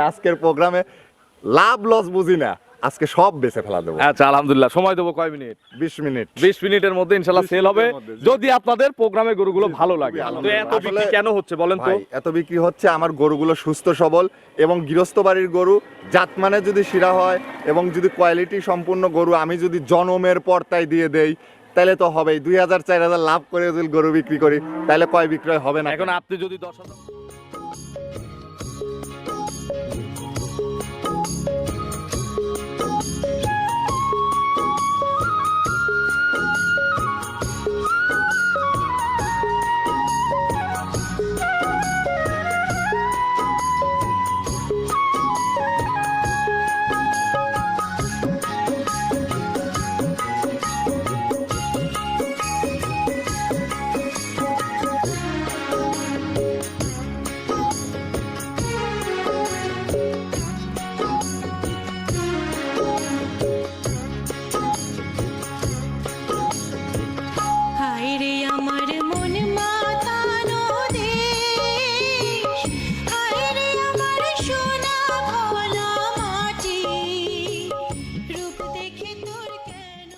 আজকের প্রোগ্রামে লাভ লস বুঝি না, আজকে সব বেচে ফেলা দেবো। আচ্ছা আলহামদুলিল্লাহ, সময় দেবো কয় মিনিট? 20 মিনিট। 20 মিনিটের মধ্যে ইনশাআল্লাহ সেল হবে, যদি আপনাদের প্রোগ্রামে গরুগুলো ভালো লাগে। তো এত বিক্রি কেন হচ্ছে বলেন তো? এত বিক্রি হচ্ছে আমার গরুগুলো সুস্থ সবল এবং গৃহস্থ বাড়ির গরু, জাত মানে যদি শিরা হয় এবং যদি কোয়ালিটি সম্পূর্ণ গরু আমি যদি জনমের পর্তায় দিয়ে দেই তাহলে তো হবেই। 2000-4000 লাভ করে যদি গরু বিক্রি করি তাহলে কয় বিক্রয় হবে না? এখন আপনি যদি 10,000 হায়রে আমার মন মাতানো দেশ, হায়রে আমার সোনা ভোলা মাটি, রূপ দেখে তোর কেন।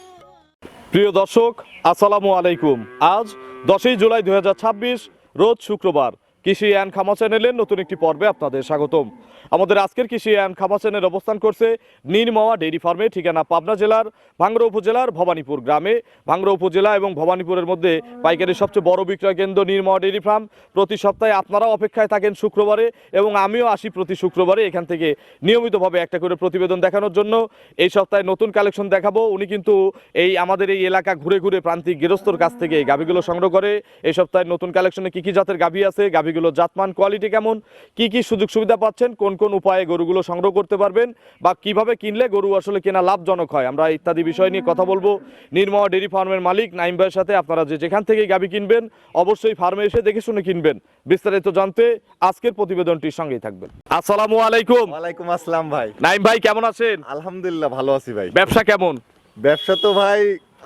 প্রিয় দর্শক আসসালামু আলাইকুম। আজ 10ই জুলাই 2026 রোজ শুক্রবার। কৃষি অ্যান্ড খামা চ্যানেলের নতুন একটি পর্বে আপনাদের স্বাগতম। আমাদের আজকের কৃষি অ্যান্ড খামা চ্যানেল অবস্থান করছে নীরমাওয়া ডেইরি ফার্মে, ঠিকানা পাবনা জেলার ভাঙ্গড়া উপজেলার ভবানীপুর গ্রামে। ভাঙ্গড়া উপজেলা এবং ভবানীপুরের মধ্যে পাইকারি সবচেয়ে বড় বিক্রয় কেন্দ্র নীরমাওয়া ডেইরি ফার্ম। প্রতি সপ্তাহে আপনারাও অপেক্ষায় থাকেন শুক্রবারে এবং আমিও আসি প্রতি শুক্রবারে এখান থেকে নিয়মিতভাবে একটা করে প্রতিবেদন দেখানোর জন্য। এই সপ্তাহে নতুন কালেকশন দেখাবো। উনি কিন্তু আমাদের এই এলাকা ঘুরে ঘুরে প্রান্তিক গৃহস্থর কাছ থেকে এই গাভীগুলো সংগ্রহ করে। এই সপ্তাহে নতুন কালেকশনে কি কি জাতের গাভী আছে, গাভীগুলো জাতমান কোয়ালিটি কেমন, কি কি সুযোগ সুবিধা পাচ্ছেন, কোন কোন উপায়ে গরুগুলো সংগ্রহ করতে পারবেন বা কিভাবে কিনলে গরু আসলে কেনা লাভজনক হয়, আমরা ইত্যাদি বিষয় নিয়ে কথা বলবো নীরমাওয়া ডেইরি ফার্মের মালিক নাইম ভাইয়ের সাথে। আপনারা যেখান থেকে গাভী কিনবেন অবশ্যই ফার্মে এসে দেখে শুনে কিনবেন। বিস্তারিত জানতে আজকের প্রতিবেদনটির সঙ্গেই থাকবেন। আসসালামু আলাইকুম। ওয়ালাইকুম আসসালাম ভাই। নাইম ভাই কেমন আছেন? আলহামদুলিল্লাহ ভালো আছি ভাই। ব্যবসা কেমন? ব্যবসা তো ভাই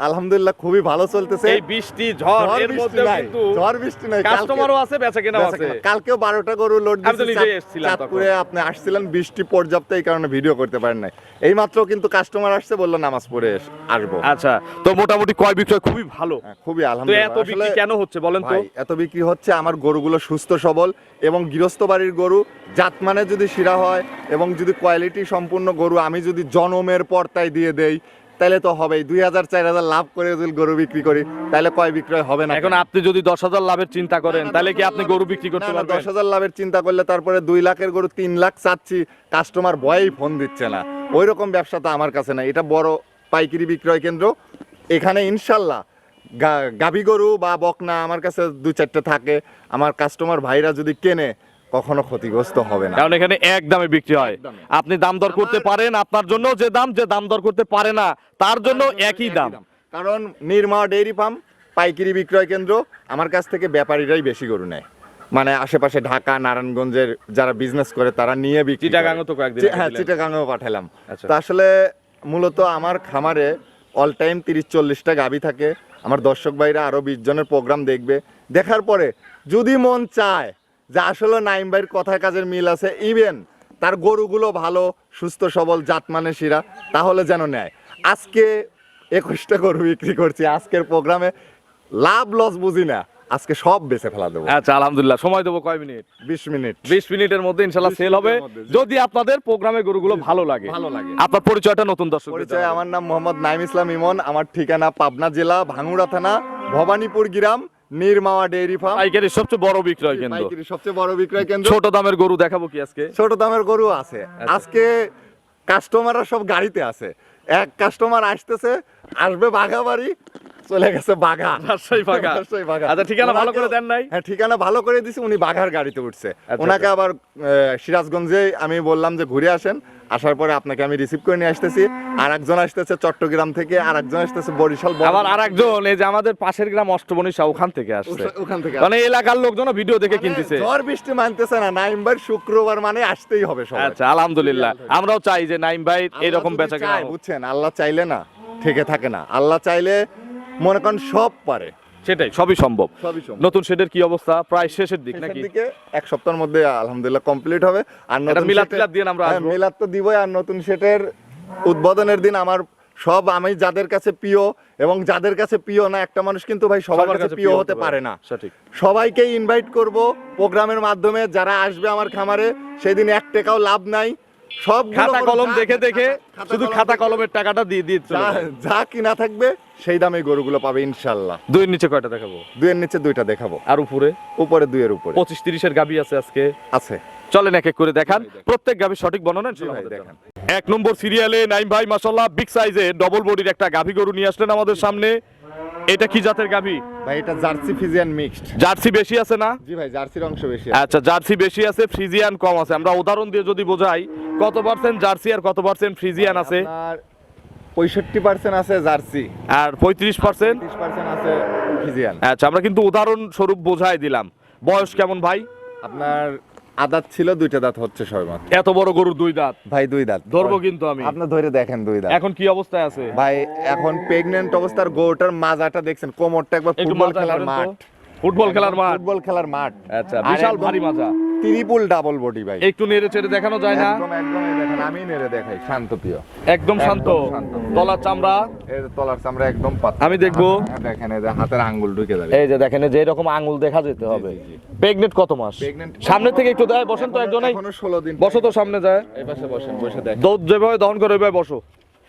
আলহামদুলিল্লাহ খুবই ভালো চলতেছে। এই বৃষ্টি ঝড় এর মধ্যে কিন্তু ঝড় বৃষ্টি নাই, কাস্টমারও আছে, বেচা কেনাও আছে। কালকেও 12টা গরু লোড আমি তো নিজেই দিয়েছি এসেছিলাম চাঁদপুরে, আপনি আসছিলেন, বৃষ্টি পর্যাপ্ত, এই কারণে ভিডিও করতে পারেন নাই। এইমাত্র কিন্তু কাস্টমার আসছে, বললো নামাজ পড়ে আসবো। আচ্ছা, তো মোটামুটি ক্রয় বিক্রয় খুবই ভালো। খুবই তো আলহামদুলিল্লাহ। এত বিক্রি কেন হচ্ছে বলেন তো? এত বিক্রি হচ্ছে আমার গরুগুলো সুস্থ সবল এবং গৃহস্থ বাড়ির গরু, জাত মানে যদি শিরা হয় এবং যদি কোয়ালিটি সম্পূর্ণ গরু আমি যদি জনমের পর্তায় দিয়ে দেই তাহলে তো হবেই। 2000-4000 লাভ করে যদি গরু বিক্রি করি তাহলে কয় বিক্রয় হবে না? এখন আপনি যদি 10,000 লাভের চিন্তা করেন তাহলে কি আপনি গরু বিক্রি করতে পারবেন? 10,000 লাভের চিন্তা করলে তারপরে 2 লাখের গরু 3 লাখ চাচ্ছি, কাস্টমার ভয়েই ফোন দিচ্ছে না। ওই রকম ব্যবসা তো আমার কাছে নাই। এটা বড় পাইকারি বিক্রয় কেন্দ্র। এখানে ইনশাল্লাহ গাভী গরু বা বকনা আমার কাছে 2-4টা থাকে। আমার কাস্টমার ভাইরা যদি কেনে কখনো ক্ষতিগ্রস্ত হবে না, কারণ এখানে এক দামে বিক্রি হয়। আপনি দাম দর করতে পারেন, আপনার জন্য যে দাম দর করতে পারে না তার জন্য একই দাম। কারণ নীরমাওয়া ডেইরি ফার্ম পাইকারি বিক্রয় কেন্দ্র, আমার কাছ থেকে ব্যাপারীরাই বেশি গরু নেয়। মানে আশেপাশে ঢাকা নারায়ণগঞ্জের যারা বিজনেস করে তারা নিয়ে বিক্রি করে। চিটাগাংও তো কয়েকদিন হ্যাঁ, চিটাগাংও পাঠালাম। আচ্ছা। তো আসলে মূলত আমার খামারে অল টাইম 30-40টা গাভী থাকে। আমার দর্শক ভাইরা আরো 20 জনের প্রোগ্রাম দেখবে, দেখার পরে যদি মন চায় যে আসলে নাইম ভাইয়ের কথায় কাজের মিল আছে, ইভেন তার গরুগুলো ভালো সুস্থ সবল জাত মানে শিরা, তাহলে যেন নেয়। আজকে 21টা গরু বিক্রি করছি আজকের প্রোগ্রামে, লাভ লস বুঝি না, আজকে সব বেচে ফেলা দেবো। আচ্ছা আলহামদুলিল্লাহ, সময় দেবো কয় মিনিট? 20 মিনিট। 20 মিনিটের মধ্যে ইনশাআল্লাহ সেল হবে, যদি আপনাদের প্রোগ্রামে গরুগুলো ভালো লাগে। আপনার পরিচয়টা নতুন দর্শক পরিচয়, আমার নাম মোহাম্মদ নাইম ইসলাম ইমন। আমার ঠিকানা পাবনা জেলা ভাঙ্গুড়া থানা ভবানীপুর গ্রাম, নীরমাওয়া ডেইরি ফার্ম। পাইকারি সবচেয়ে বড় বিক্রয় কেন্দ্র। পাইকারি সবচেয়ে বড় বিক্রয় কেন্দ্র। ছোট দামের গরু দেখাবো কি আজকে? ছোট দামের গরু আছে আজকে। কাস্টমাররা সব গাড়িতে আছে। এক কাস্টমার আসবে বাঘাবাড়ি, চলে গেছে বাঘা, রাজশাহী বাঘা। আচ্ছা, ঠিকানা ভালো করে দেন নাই? হ্যাঁ, ঠিকানা ভালো করে দিছি, উনি বাঘার গাড়িতে উঠছে। ওনাকে আবার সিরাজগঞ্জে আমি বললাম যে ঘুরে আসেন, আসার পরে আপনাকে আমি রিসিভ করে নিয়ে আসতেছি। আর একজন আসতেছে চট্টগ্রাম থেকে, আর একজন আসতেছে বরিশাল, আবার আরেকজন এই যে আমাদের পাশের গ্রাম অষ্টবনিশা, ওখান থেকে আসছে। ওখান থেকে মানে এলাকার লোকজন ভিডিও দেখে কিনতেছে। ঝড় বৃষ্টি মানতেছে না, নাইম ভাই শুক্রবার মানে আসতেই হবে সবাই। আচ্ছা আলহামদুলিল্লাহ, আমরাও চাই যে নাইম ভাই এরকম বেচা কেনা হোক। বুঝছেন, আল্লাহ চাইলে না থেকে থাকে না। আল্লাহ চাইলে মনে করেন সব পারে। সেটাই সবই সম্ভব। সবই সম্ভব। নতুন শেডের কি অবস্থা? প্রায় শেষের দিক শেষের নাকি? দিকে এক সপ্তাহের মধ্যে আলহামদুলিল্লাহ কমপ্লিট হবে। আর এটা নতুন মিলাদ সেটের- টিলাদ দিয়ে আমরা হ্যাঁ, আসবো। মিলাদ তো দিবই। আর নতুন সেটের উদ্বোধনের দিন আমার সব, আমি যাদের কাছে প্রিয় এবং যাদের কাছে প্রিয় না, একটা মানুষ কিন্তু ভাই সবার কাছে প্রিয় হতে পারে না। সঠিক। সবাইকে ইনভাইট করব প্রোগ্রামের মাধ্যমে। যারা আসবে আমার খামারে সেদিন 1 টাকাও লাভ নাই। সব খাতা কলম দেখে দেখে শুধু খাতা কলমের টাকাটা দিয়ে দিয়ে চলে যায়। যা কিনা থাকবে সেই দামে গরুগুলো পাবে ইনশাল্লাহ। দুইয়ের নিচে কয়টা দেখাবো? 2 এর নিচে 2টা দেখাবো, আর উপরে উপরে 2 এর উপরে 25-30 গাভী আছে আজকে। আছে। চলেন এক এক করে দেখান, প্রত্যেক গাভীর সঠিক বর্ণনা জি ভাই, দেখান। 1 নম্বর সিরিয়ালে নাইম ভাই মাশাআল্লাহ বিগ সাইজে ডবল বডির একটা গাভী গরু নিয়ে আসলেন আমাদের সামনে। এটা কি জাতের গাভী? ভাই এটা জার্সি ফিজিয়ান মিক্সড। জার্সি বেশি আছে না? জি ভাই, জার্সির অংশ বেশি। আচ্ছা, জার্সি বেশি আছে, ফ্রিজিয়ান কম আছে। আমরা উদাহরণ দিয়ে যদি বোঝাই, কত পার্সেন্ট জার্সি আর কত পার্সেন্ট ফ্রিজিয়ান আছে? আপনার 65% আছে জার্সি আর 35%? 30% আছে ফিজিয়ান। আচ্ছা, আমরা কিন্তু উদাহরণ স্বরূপ বোঝাই দিলাম। বয়স কেমন ভাই? আপনার আদাত ছিল, 2টা দাঁত হচ্ছে সবেমাত্র। এত বড় গরুর 2 দাঁত ভাই 2 দাঁত ধরবো কিন্তু আমি। আপনি ধরে দেখেন 2 দাঁত। এখন কি অবস্থায় আছে ভাই এখন প্রেগন্যান্ট অবস্থার গরুটার মাজাটা দেখছেন, কোমরটা একবার একটু ফুটবল মাজা খেলার করেন তো। মাঠ। ফুটবল খেলার মাঠ। ফুটবল খেলার মাঠ। আচ্ছা, বিশাল ভারী মাজা। ট্রিপল ডাবল বডি ভাই। একটু নেড়ে চেড়ে দেখানো যায় না? একদম একদম, এই দেখেন আমি নেড়ে দেখাই, শান্ত প্রিয়। একদম শান্ত। একদম শান্ত। তলার চামড়া এই যে তলার চামড়া একদম পাতলা। আমি দেখবো। হ্যাঁ, দেখেন এই যে হাতের আঙ্গুল ঢুকে যাবে। এই যে দেখেন, যে এরকম আঙ্গুল দেখা যেতে হবে। জি, জি। প্রেগনেন্ট কত মাস? Pregnant- সামনে থেকে একটু দেয়, বসেন তো একজনেই। এখনো 16 দিন। বসো তো, সামনে যায়। এই পাশে বসেন, বসে দেখেন। দুধ যেভাবে দহন করে ওইভাবে বসো।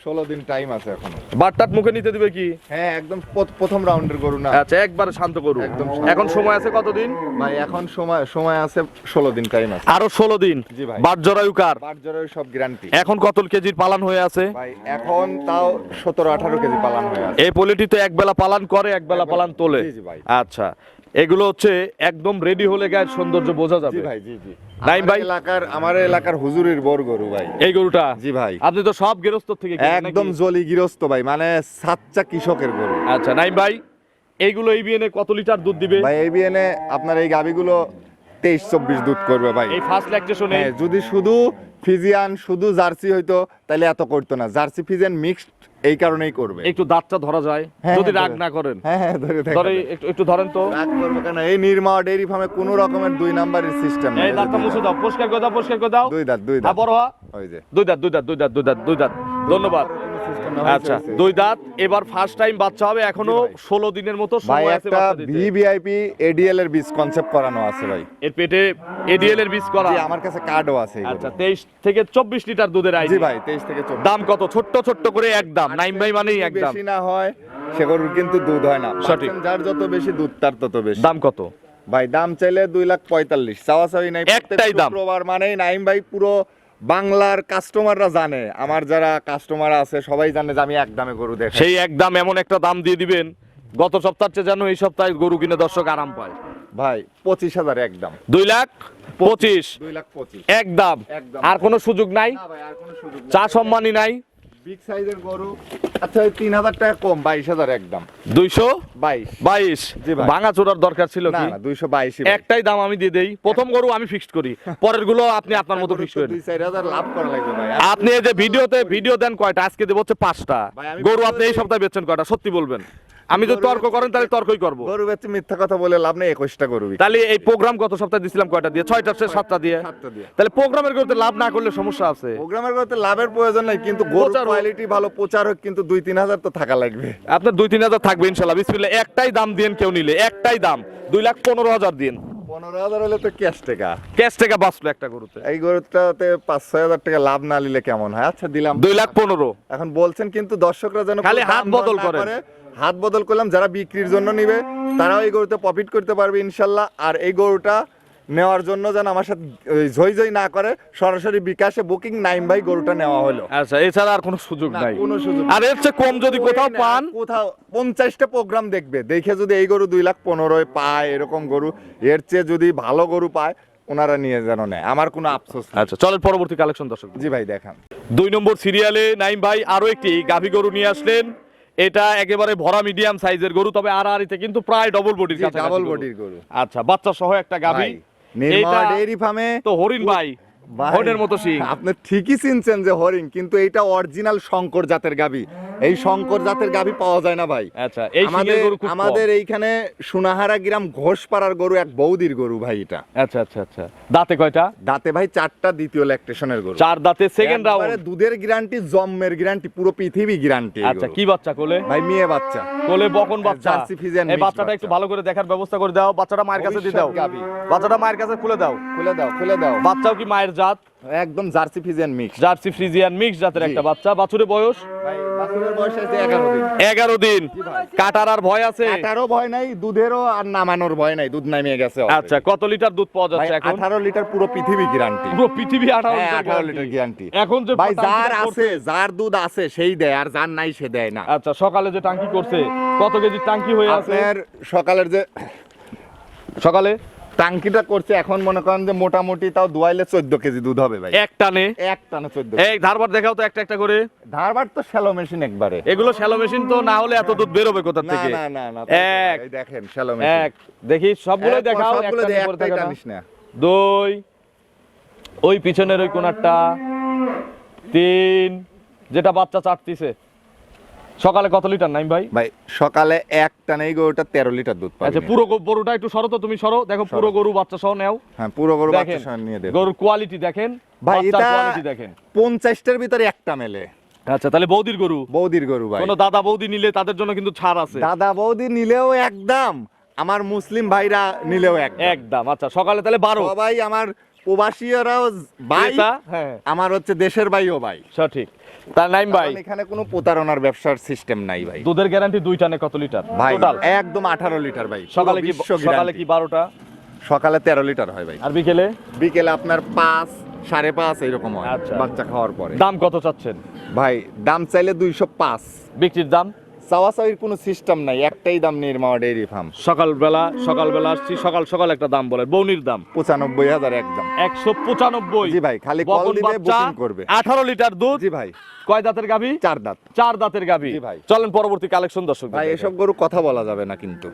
16 দিন টাইম আছে এখনো। বাটটাট মুখে নিতে দিবে কি? হ্যাঁ, একদম প্রথম রাউন্ডের গরু না। আচ্ছা, একবারে শান্ত করু। একদম শান্ত। এখন সময় আছে কতদিন? ভাই এখন সময় আছে 16 দিন টাইম আছে। আরো 16 দিন। জি ভাই। বাট জরায়ু কার? বাট জরের সব গ্যারান্টি। এখন কত কেজির পালান হয়ে আছে? ভাই এখন তাও 17-18 কেজি পালান হয়ে আছে। এই পোলেটি তো একবেলা পালান করে, একবেলা পালান তোলে। জি, জি ভাই। আচ্ছা, এগুলো হচ্ছে একদম রেডি হলে গায়ের সৌন্দর্য বোঝা জি যাবে। ভাই, জি জি। নাইম ভাই? আমার এলাকার হুজুরের বড় গরু ভাই। এই গরুটা? জি ভাই। আপনি তো সব গৃহস্থ থেকে কিনেন নাকি? একদম জলি গৃহস্থ ভাই, মানে সাচ্চা কৃষকের গরু। আচ্ছা নাইম ভাই, এইগুলো এই বিয়েনে কত লিটার দুধ দিবে? ভাই এই বিয়েনে আপনার এই গাবিগুলো 23-24 দুধ করবে ভাই। এই ফার্স্ট ল্যাকটেশনে? হ্যাঁ, যদি শুধু ফিজিয়ান শুধু জার্সি হইতো তাহলে এত করতো না। জার্সি ফিজিয়ান মিক্সড এই কারণেই করবে। একটু দাঁতটা ধরা যায় হ্যাঁ, যদি হ্যাঁ, রাগ ধরে। না করেন? হ্যাঁ হ্যাঁ, ধরে দেখা ধরে যায়। একটু একটু ধরেন তো। রাগ করবে কেন? এই নির্মা ডেইরি ফার্মে কোনো রকমের 2 নাম্বারের সিস্টেম নাই। এই দাঁতটা মুছে দাও, পরিষ্কার করে দাও, পরিষ্কার করে দাও। 2 দাঁত 2 হ্যাঁ, দাঁত। বড় হওয়া। ওই যে দুই দাঁত, দুই দাঁত, দুই দাঁত, দুই দাঁত, দুই দাঁত। ধন্যবাদ। আচ্ছা, 2 দাঁত। এবার ফার্স্ট টাইম বাচ্চা হবে, এখনো জি ভাই। 16 দিনের মতো ভাই সময় আছে একটা বাচ্চা দিতে। ভিভিআইপি এডিএল এর বীজ কনসেপ্ট করানো আছে ভাই। এর পেটে এডিএল এর বীজ করা? জি, আমার কাছে কার্ডও আছে এগুলো। আচ্ছা, 23 থেকে 24 লিটার দুধের জি আইডিয়া। ভাই, 23 থেকে 24। দাম কত? ছোট্ট ছোট্ট করে একদম। নাইম ভাই মানেই যদি একদম। বেশি না হয় সে গরুর কিন্তু দুধ হয় না। সঠিক। পার্সেন্ট যার যত বেশি দুধ তার তত বেশি। দাম কত? ভাই দাম চাইলে 2,45,000, চাওয়া চাওয়ি নাই। একটাই প্রত্যেক দাম। শুক্রবার মানেই নাইম ভাই পুরো বাংলার কাস্টমাররা জানে, আমার যারা কাস্টমার আছে সবাই জানে যে আমি এক দামে গরু দেখাই। সেই একদম এমন একটা দাম দিয়ে দিবেন, গত সপ্তাহের চেয়ে যেন এই সপ্তাহে গরু কিনে দর্শক আরাম পায়। ভাই 25,000 একদম। 2,25,000 2,25,000 একদম। একদম। আর কোনো সুযোগ নাই? না ভাই, আর কোনো সুযোগ চা সম্মানই নাই? বিগ সাইজের গরু। আচ্ছা, ওই 3,000 টাকা কম, 22,000 একদম। 222। জি ভাই। ভাঙা চোরার দরকার ছিল না কি? না, 222 ভাই। একটাই দাম আমি দিয়ে দেই। প্রথম গরু আমি ফিক্সড করি, পরের গুলো আপনি আপনার মতো ফিক্স করেন। 2-4,000 লাভ করা লাগবে ভাই। আপনি এই যে ভিডিও দেন কয়টা? আজকে দেব হচ্ছে 5টা। ভাই, আমি গরু ভিডিও আপনি এই দেই- সপ্তাহে বেচছেন কয়টা? সত্যি বলবেন। আমি যদি গরু তর্ক করেন তাহলে তর্কই করব। গরু বেচে মিথ্যা কথা বলে লাভ নেই। 21টা গরু বিক্রি। তাহলে এই প্রোগ্রাম গত সপ্তাহে দিছিলাম কয়টা দিয়ে? 6টা সে 7টা দিয়ে। 7টা দিয়ে। তাহলে প্রোগ্রামের করতে লাভ না করলে সমস্যা আছে। প্রোগ্রামের করতে লাভের প্রয়োজন নাই, কিন্তু গরুর প্রচার হোক। কোয়ালিটি ভালো, প্রচার হোক, কিন্তু 2-3,000 তো থাকা লাগবে। আপনার 2-3 হাজার থাকবে ইনশাল্লাহ। বিসমিল্লাহ। একটাই দাম দিন কেউ নিলে, একটাই দাম 2,15,000 দিন। 15,000 হলে তো ক্যাশ টাকা। ক্যাশ টাকা বাঁচলো একটা গরুতে। এই গরুটাতে 5-6,000 টাকা লাভ না নিলে কেমন হয়? আচ্ছা দিলাম। 2,15,000। এখন বলছেন কিন্তু দর্শকরা যেন খালি কোনো হাত দাম দর বদল না করেন। করে। হাত বদল করলাম, যারা বিক্রির জন্য নিবে তারাও এই গরুতে প্রফিট করতে পারবে ইনশাল্লাহ। আর এই গরুটা নেওয়ার জন্য যেন আমার সাথে ঝই ঝই না করে, সরাসরি বিকাশে বুকিং নাইম ভাই গরুটা নেওয়া হলো। আচ্ছা, এছাড়া আর কোনো সুযোগ না, নাই? কোনো সুযোগ আর এর চেয়ে কম যদি কোথাও পান? কোথাও 50টা প্রোগ্রাম দেখবে, দেখে যদি এই গরু 2,15,000 পায়, এরকম গরু, এর চেয়ে যদি ভালো গরু পায় ওনারা নিয়ে যেন নেয়, আমার কোনো আফসোস নেই। আচ্ছা, চলেন পরবর্তী কালেকশন দর্শক। জি ভাই দেখান। 2 নম্বর সিরিয়ালে নাইম ভাই আরো একটি গাভী গরু নিয়ে আসলেন। এটা একেবারে ভরা মিডিয়াম সাইজের গরু, তবে আড়াআড়িতে কিন্তু প্রায় ডবল বডির কাছে। ডাবল বডির গরু। আচ্ছা, বাচ্চা সহ একটা গাভী। ভাই, নির্মা এইটা ডেইরি ফার্মে তো হরিণ ভাই। ভাই, হরিণের মতো শিং। আপনি ঠিকই চিনছেন যে হরিণ, কিন্তু এইটা অরিজিনাল শঙ্কর জাতের গাবি। এই শঙ্কর জাতের গাবি পাওয়া যায় না ভাই। আচ্ছা, এই শিঙের গরু খুব কম। আমাদের এইখানে সোনাহারা গ্রাম ঘোষপাড়ার গরু, এক বৌদির গরু ভাই এটা। আচ্ছা আচ্ছা আচ্ছা, দাঁতে কয়টা? দাঁতে ভাই 4টা, দ্বিতীয় ল্যাকটেশনের গরু। 4 দাঁতে, সেকেন্ড একবারে রাউন্ড। দুধের গ্যারান্টি, জন্মের গ্যারান্টি, পুরো পৃথিবী গ্যারান্টি। আচ্ছা, কি বাচ্চা কোলে? ভাই মেয়ে বাচ্চা, কোলে বকন বাচ্চা। জার্সি ফিজিয়ান এই মিক্স বাচ্চাটা একটু বাচ্চা। ভালো করে দেখার ব্যবস্থা করে দাও। বাচ্চাটা মায়ের কাছে দিয়ে দাও। ভবিষ্যৎ গাভী। বাচ্চাটা মায়ের কাছে খুলে দাও। খুলে দাও, খুলে দাও। বাচ্চাও কি মায়ের জাত? একদম jersey Friesian mix. Jersey Friesian mix জাতের জি। একটা বাচ্চা। বাছুরের বয়স ভাই বাছুরের বয়স আছে 11 দিন। 11 দিন। জি ভাই। কাটার আর ভয় আছে? কাটারও ভয় নাই, দুধেরও আর নামানোর ভয় নাই, দুধ নামিয়ে গেছে already। আচ্ছা, কত লিটার দুধ পাওয়া ভাই যাচ্ছে এখন? 18 লিটার পুরো পৃথিবী গ্যারান্টি। পুরো পৃথিবী 18 18 লিটার গ্যারান্টি। এখন যে ভাই টাঙ্কিটা যার করছে- আছে, যার দুধ আছে সেই দেয়, আর যার নাই সে দেয় না। আচ্ছা, সকালে যে টাঙ্কি করছে কত কেজি টাঙ্কি হয়ে আছে? আপনার সকালের যে সকালে টাঙ্কিটা করছে এখন মনে করেন যে মোটামুটি তাও দুয়াইলে 14 কেজি দুধ হবে ভাই। এক টানে। এক টানে 14। এই ধারবার দেখাও তো একটা একটা করে। ধারবার তো শ্যালো মেশিন একবারে। এগুলো শ্যালো মেশিন তো না হলে এত দুধ বেরোবে কোথা না থেকে? না না না, এক। এই দেখেন শ্যালো মেশিন। এক, দেখি সবগুলো দেখাও। সবগুলো একটা দিয়ে নিয়ে পরে একটাই দেখাও না। টানিস না। 2, ওই পিছনের ওই কোনারটা 3, যেটা বাচ্চা চাটতিছে। সকালে কত লিটার নাইম ভাই? ভাই সকালে এক টানেই গরুটা 13 লিটার দুধ পাবে। আচ্ছা, পুরো গরুটা একটু সরো তো, তুমি সরো, দেখো পুরো গরু বাচ্চা সহ নাও। হ্যাঁ পুরো গরু দেখেন বাচ্চা সহ নিয়ে দেব। গরুর কোয়ালিটি দেখেন, ভাই বাচ্চার এটা কোয়ালিটি দেখেন। 50টার ভিতরে একটা মেলে। আচ্ছা, তাহলে বৌদির গরু। বৌদির গরু ভাই। কোনো দাদা বৌদি নিলে তাদের জন্য কিন্তু ছাড় আছে। দাদা বৌদি নিলেও একদম, আমার মুসলিম ভাইরা নিলেও একদম। একদম। আচ্ছা, সকালে তাহলে 12। সবাই আমার প্রবাসীরাও ভাই, ক্রেতা, হ্যাঁ আমার হচ্ছে দেশের ভাইও ভাই। সঠিক। তার নাইম ভাই, কারণ এখানে কোনো প্রতারণার ব্যবসার সিস্টেম নাই ভাই। দুধের গ্যারান্টি 2 টানে কত লিটার ভাই টোটাল? একদম 18 লিটার ভাই। সকালে পুরো কি বিশ্ব সকালে guarantee। কি 12টা? সকালে 13 লিটার হয় ভাই। আর বিকেলে? বিকেলে আপনার 5, 5.5 এরকম হয় আচ্ছা। বাচ্চা খাওয়ার পরে। দাম কত চাচ্ছেন? ভাই দাম চাইলে 205। বিক্রির দাম? চাওয়াচাওয়ির কোনো সিস্টেম নাই, একটাই দাম নির্মা ডেইরি ফার্ম। সকালবেলা আসছি, সকাল একটা দাম বলেন। বৌনির দাম 95,000 একদম। 195। জি ভাই, খালি কল বকন দিবে, বাচ্চা, বুকিং করবে। 18 লিটার দুধ। জি ভাই। কয় দাঁতের গাভী? 4 দাঁত। 4 দাঁতের গাভী। জি ভাই। চলেন পরবর্তী কালেকশন দর্শক। ভাই এসব গরু কথা বলা যাবে না কিন্তু।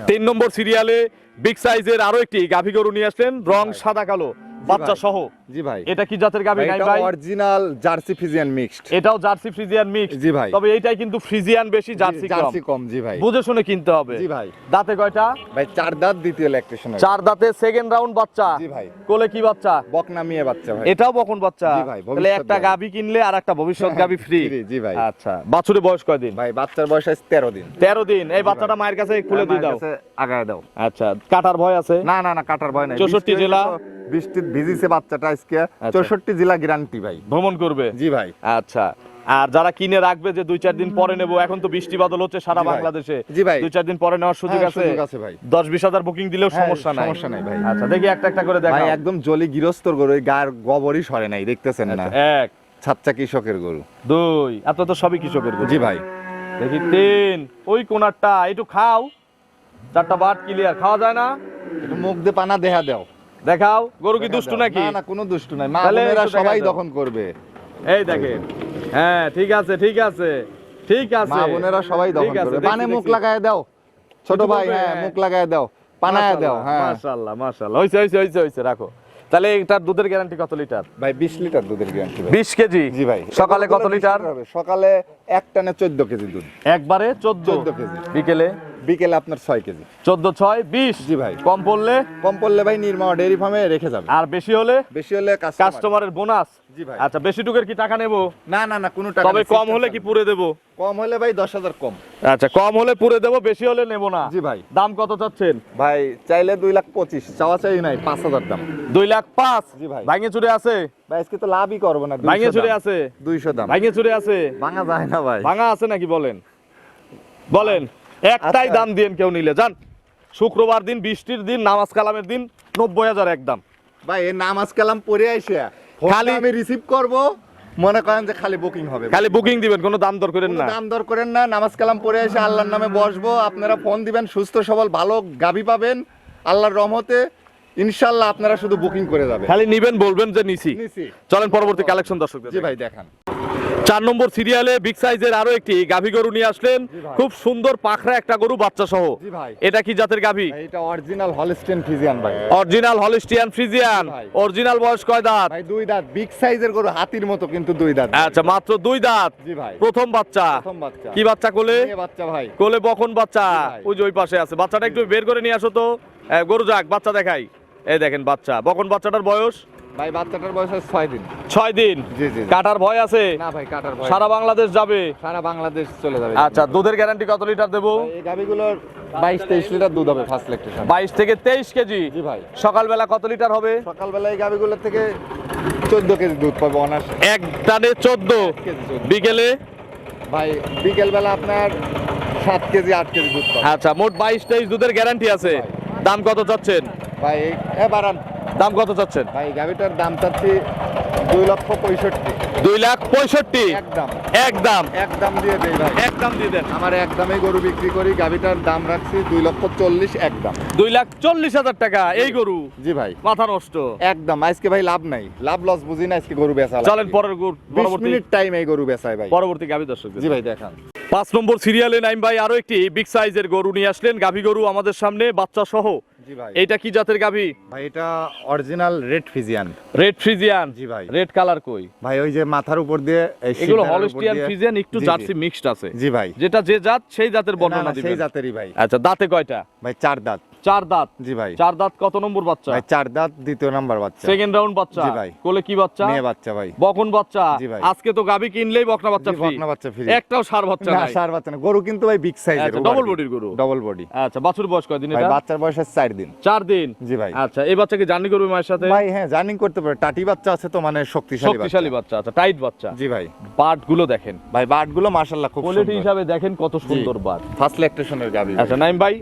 3 নম্বর সিরিয়ালে বিগ সাইজের আরো একটি গাভী গরু নিয়ে আসলেন, রং সাদা কালো, বাচ্চা ভাই। সহ। জি ভাই। এটা কি জাতের গাভী নাই ভাই? Original jersey Friesian mixed. এটাও জার্সি ফ্রিজিয়ান মিক্স। জি ভাই। তবে এইটাই কিন্তু ফ্রিজিয়ান বেশি, জার্সি কম। জার্সি কম। জি ভাই। বুঝে শুনে কিনতে হবে। জি ভাই। দাঁতে কয়টা? ভাই 4 দাঁত, দ্বিতীয় ল্যাকটেশন। 4 দাঁতে, সেকেন্ড রাউন্ড বাচ্চা। জি ভাই। কোলে কি বাচ্চা? বকনা মেয়ে বাচ্চা ভাই। এটাও বকন বাচ্চা। জি ভাই, তাহলে ভবিষ্যৎ একটা গাভী। গাভী কিনলে আর একটা ভবিষ্যৎ গাভী ফ্রি। Free, জি ভাই। আচ্ছা, বাছুরের বয়স কয়দিন? ভাই বাচ্চার বয়স আছে 13 দিন। 13 দিন। এই বাচ্চাটা মায়ের কাছে খুলে দিয়ে দাও। আগায় দাও। আচ্ছা, কাটার ভয় আছে? না না না, কাটার ভয় নাই। 64 জেলা। বৃষ্টি ভিজিছে বাচ্চাটা আজকে। আচ্ছা। 64 জেলা গ্যারান্টি ভাই। ভ্রমণ করবে? জি ভাই। আচ্ছা, আর যারা কিনে রাখবে যে 2-4 দিন পরে নেবো, এখন তো বৃষ্টি বাদল হচ্ছে সারা জি ভাই। বাংলাদেশে। জি ভাই। 2-4 দিন পরে নেওয়ার সুযোগ হ্যাঁ, আছে? সুযোগ আছে ভাই। 10-20 হাজার বুকিং দিলেও হ্যাঁ, সমস্যা নাই? সমস্যা নাই ভাই। আচ্ছা, দেখি একটা একটা করে ভাই দেখাও। একদম জলি গৃহস্থর গরু, এই গার গোবরই সরে নাই, দেখতেছেন না? 1, ছাচ্চা কৃষকের গরু। 2, এত তো সবই কৃষকের গরু। জি ভাই। দেখি 3, ওই কোনারটা একটু খাও। 4টা বাট ক্লিয়ার, খাওয়া যায় না? একটু মুখ দিয়ে পানা দেহা দাও। দেখাও। গরু কি দুষ্টু নাকি? না না, কোনো দুষ্টু নাই। মা তাহলে বোনেরা একটু দেখা সবাই দাও। দখল করবে। এই দেখেন। হ্যাঁ, ঠিক আছে ঠিক আছে ঠিক আছে। মা বোনেরা সবাই ঠিক দখল আছে, করবে। দেখছি, পানে মুখ দেখছি। লাগায় দাও ছোট কিছু ভাই। বলবে? হ্যাঁ, মুখ লাগায় দাও, পানায় দাও। হ্যাঁ মাশাআল্লাহ মাশাআল্লাহ। হইছে রাখো। তাহলে এটার দুধের গ্যারান্টি কত লিটার? ভাই 20 লিটার দুধের গ্যারান্টি ভাই। 20 কেজি। জি ভাই। সকালে কত এগুলো লিটার? হবে সকালে এক টানে 14 কেজি দুধ। একবারে 14 14 কেজি। বিকেলে বিকেলে আপনার 6 কেজি। 14 6 20। জি ভাই। কম পড়লে? কম পড়লে ভাই নির্মা ডেইরি ফার্মে রেখে যাবে। আর বেশি হলে? বেশি হলে কাস্টমারের বোনাস। জি ভাই। আচ্ছা, বেশি টুকের কি টাকা নেব? না না না, কোনো টাকা তবে না, কম system হলে কি চালু। পুরে দেব? কম হলে ভাই 10,000 কম। আচ্ছা, কম হলে পুরে দেব, বেশি হলে নেব না। জি ভাই। দাম কত চাচ্ছেন? ভাই চাইলে 2,25,000, চাওয়া চাই নাই 5,000 দাম। 2,05,000। জি ভাই। ভাঙে চুরে আছে? ভাই আজকে তো লাভই করবো না। 200 ভাঙে চুরে দাম। আছে? 200 দাম। ভাঙে চুরে আছে? ভাঙা যায় না ভাই। ভাঙা আছে নাকি বলেন? বলেন। একটাই আচ্ছা। দাম দিন কেউ নিলে। যান, শুক্রবার দিন, বৃষ্টির দিন, নামাজ কালামের দিন, 90,000 একদম। ভাই এই নামাজ কালাম পড়ে আইসা খালি খালি- আমি রিসিভ করব, মনে করেন যে খালি বুকিং হবে। খালি বুকিং দিবেন, কোনো দাম দর করেন কোনো না। দাম দর করেন না। নামাজ কালাম পড়ে এসে আল্লাহর নামে বসবো, আপনারা ফোন দিবেন, সুস্থ সবল ভালো গাবি পাবেন আল্লাহর রহমতে। ইনশাআল্লাহ আপনারা শুধু বুকিং করে যাবেন। খালি নিবেন, বলবেন যে নিছি। নিছি। চলেন পরবর্তী কালেকশন দর্শকদের জি ভাই দেখান। 4 নম্বর সিরিয়ালে বিগ সাইজের আরো একটি গাভী গরু নিয়ে আসলেন, ভাই। খুব সুন্দর পাখরা একটা গরু বাচ্চা সহ। জি ভাই। এটা কি জাতের গাভী? ভাই এটা অরিজিনাল হলস্টেইন ফ্রিজিয়ান ভাই। Original Holstein Friesian. ভাই। অরিজিনাল বয়স কয় দাঁত? ভাই 2 দাঁত, বিগ সাইজের গরু, হাতির মতো কিন্তু 2 দাঁত। আচ্ছা, মাত্র 2 দাঁত। জি ভাই। প্রথম বাচ্চা। প্রথম বাচ্চা। কি বাচ্চা কোলে? মেয়ে বাচ্চা ভাই। কোলে বকন বাচ্চা। ভাই। ওই যে ওই পাশে আছে, বাচ্চাটা একটু বের করে নিয়ে আসো তো। গরু যাক, বাচ্চা দেখাই। এই দেখেন বাচ্চা, বকন বাচ্চাটার বয়স ভাই বাচ্চাটার বয়স 6 দিন। 6 দিন। জি জি। কাটার ভয় আছে? না ভাই কাটার ভয়। সারা বাংলাদেশ যাবে? সারা বাংলাদেশ চলে যাবে। আচ্ছা, দুধের গ্যারান্টি কত লিটার দেবো? ভাই, এই গাবিগুলোর 22-23 লিটার দুধ হবে ফার্স্ট ল্যাকটেশন। 22 থেকে 23 কেজি। জি ভাই। সকালবেলা কত লিটার হবে? সকালবেলা এই গাবিগুলোর থেকে 14 কেজি দুধ পাবো অনার্স। এক টানে 14। কেজি দুধ। বিকেলে? ভাই বিকেল বেলা আপনার 7 কেজি 8 কেজি দুধ পাবো। আচ্ছা, মোট 22-23 দুধের গ্যারান্টি আছে। ভাই। দাম কত চাচ্ছেন? ভাই বাড়ান। দাম কত চাচ্ছেন? ভাই গাবিটার দাম চাচ্ছি 2,65,000। 2,65,000 একদম একদম একদম দিয়ে দেই ভাই। একদম দিয়ে দেন। আমার একদমে গরু বিক্রি করি, গাবিটার দাম রাখছি 2,40,000 একদম। 2,40,000 টাকা এই গরু? জি ভাই। মাথা নষ্ট। একদম আজকে ভাই লাভ নাই, লাভ লস বুঝি না, আজকে গরু বেচা। চলেন পরের গরু, 20 পরবর্তী মিনিট টাইম এই গরু বেচায় ভাই। পরবর্তী গাভী দর্শক। জি ভাই দেখান। 5 নম্বর সিরিয়ালে নাইম ভাই আরো একটি বিগ সাইজের গরু নিয়ে আসলেন, গাভী গরু আমাদের সামনে, বাচ্চা সহ। জি ভাই। এইটা কি জাতের গাভী? ভাই এটা original red Friesian. Red Friesian. জি ভাই। রেড কালার কই? ভাই ওই যে মাথার উপর দিয়ে এই এগুলো শিরদাঁড়ার উপর হলিস্টিয়ান দিয়ে- ফ্রিজিয়ান, একটু জি, জি। জার্সি মিক্সড আছে। জি ভাই। যেটা যে জাত সেই জাতের না, বর্ণনা না, দিবেন। সেই জাতেরই ভাই। আচ্ছা, দাঁতে কয়টা? ভাই 4 দাঁত। 4 দাঁত। জি ভাই। 4 দাঁত কত নম্বর বাচ্চা? ভাই 4 দাঁত, দ্বিতীয় নাম্বার বাচ্চা। সেকেন্ড রাউন্ড বাচ্চা। জি ভাই। কোলে কি বাচ্চা? মেয়ে বাচ্চা ভাই। বকন বাচ্চা। জি ভাই। আজকে তো গাভী কিনলেই বকনা বাচ্চা জি, ফ্রি। বকনা বাচ্চা free। একটাও সার বাচ্চা না নাই। সার বাচ্চা না, গরু কিন্তু ভাই বিগ সাইজের। আচ্ছা, double body র গরু। Double body. আচ্ছা, বাছুর বয়স কয়দিন ভাই এটা? বাচ্চার বয়স 4 দিন। 4 দিন। জি ভাই। আচ্ছা, এই বাচ্চা কি জার্নি করবে মায়ের সাথে? ভাই হ্যাঁ জার্নিং করতে পারে, টাটি বাচ্চা আছে তো, মানে শক্তিশালী শক্তিশালী বাচ্চা। আচ্ছা, টাইট বাচ্চা। জি ভাই। বাট গুলো দেখেন, ভাই বাটগুলো মাশাআল্লাহ খুব কোয়ালিটি সুন্দর। হিসাবে দেখেন কত সুন্দর বাট। ফার্স্ট ল্যাকটেশনের গাবি। আচ্ছা নাইম ভাই,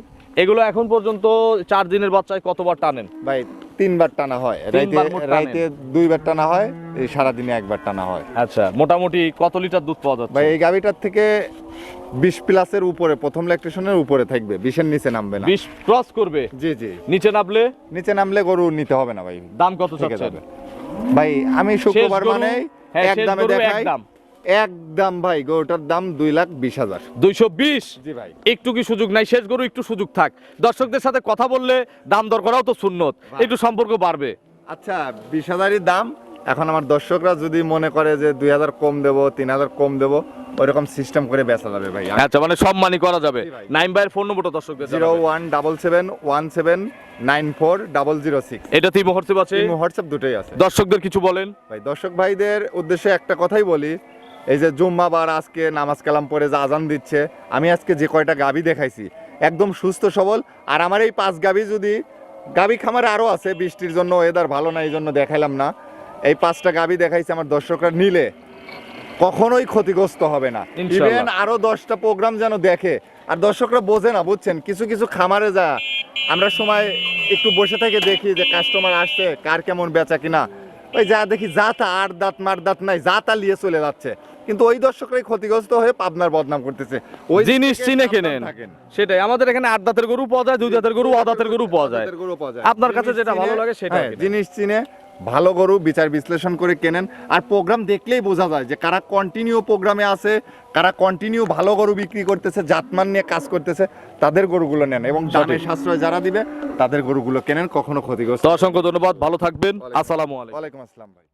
এগুলো এখন পর্যন্ত 4 দিনের বাচ্চায় কতবার টানেন? ভাই 3 বার টানা হয়, তিনবার মোট টানেন। রাইতে 2 বার টানা হয়, এই সারা দিনে 1 বার টানা হয়। আচ্ছা, মোটামুটি কত লিটার দুধ পাওয়া যাচ্ছে? ভাই এই গাবিটার থেকে 20 প্লাসের উপরে, প্রথম ল্যাকটেশনের উপরে থাকবে, 20 এর নিচে নামবে না। 20 ক্রস করবে? জি জি। নিচে নামলে? নিচে নামলে গরু নিতে হবে না ভাই। দাম কত থেকে চাচ্ছেন? যাবে। ভাই আমি শুক্রবার গরু- মানে হ্যাঁ, শেষ একদমে গরু দেখাই। একদম। একদম ভাই গরুটার দাম 2,20,000। 220? জি ভাই। একটু কি সুযোগ নাই? শেষ গরু একটু সুযোগ থাক, দর্শকদের সাথে কথা বললে দাম দর করাও তো সুন্নত, একটু সম্পর্ক বাড়বে। আচ্ছা 20,000ই দাম। এখন আমার দর্শকরা যদি মনে করে যে 2,000 কম দেবো, 3,000 কম দেবো, ওইরকম সিস্টেম করে বেচা যাবে ভাই। আচ্ছা, মানে সম্মানই করা যাবে। জি ভাই। নাইম ভাইয়ের ফোন নম্বরটা দর্শকদের জানাবেন। 01771794006। এটা তিমো হোয়াটসঅ্যাপ আছে? হোয়াটসঅ্যাপ দুটোই আছে। দর্শকদের কিছু বলেন। ভাই দর্শক ভাইদের উদ্দেশ্যে একটা কথাই বলি, এই যে জুম্মাবার আজকে নামাজ কালাম পরে যে আজান দিচ্ছে, আমি আজকে যে কয়টা গাবি দেখাইছি একদম সুস্থ সবল। আর আমার এই 5 গাবি, যদি গাবি খামারে আরও আছে, বৃষ্টির জন্য ওয়েদার ভালো না, এই জন্য দেখাইলাম না। এই 5টা গাবি দেখাইছি, আমার দর্শকরা নিলে কখনোই ক্ষতিগ্রস্ত হবে না। ইনশাআল্লাহ। ইভেন আরো 10টা প্রোগ্রাম যেন দেখে। আর দর্শকরা বোঝে না, বুঝছেন, কিছু কিছু খামারে যা আমরা সময় একটু বসে থেকে দেখি যে কাস্টমার আসছে, কার কেমন বেচা কিনা, ওই যা দেখি যা তা আর দাঁত মার দাঁত নাই, যা তা নিয়ে চলে যাচ্ছে। কিন্তু ওই দর্শকরাই ক্ষতিগ্রস্ত হয়ে পাবনার বদনাম করতেছে। ওই জিনিস থেকে চিনে সাবধান কেনেন। থাকেন। সেটাই, আমাদের এখানে 8 দাঁতের গরু পাওয়া যায়, 2 দাঁতের গরু, অদাঁতের গরু পাওয়া যায়। জাতের গরু পাওয়া যায়। আপনার কাছে জিনিস যেটা ভালো চিনে- লাগে সেটা হ্যাঁ, কিনেন। জিনিস চিনে ভালো গরু বিচার বিশ্লেষণ করে কেনেন। আর প্রোগ্রাম দেখলেই বোঝা যায় যে কারা কন্টিনিউ প্রোগ্রামে আছে, কারা কন্টিনিউ ভালো গরু বিক্রি করতেছে, জাতমান নিয়ে কাজ করতেছে, তাদের গরুগুলো নেন। এবং দামে সাশ্রয় যারা দিবে তাদের গরুগুলো কেনেন, কখনো ক্ষতিগ্রস্ত। তো অসংখ্য ধন্যবাদ, ভালো থাকবেন। আসসালামু আলাইকুম। ওয়ালাইকুম আসসালাম ভাই।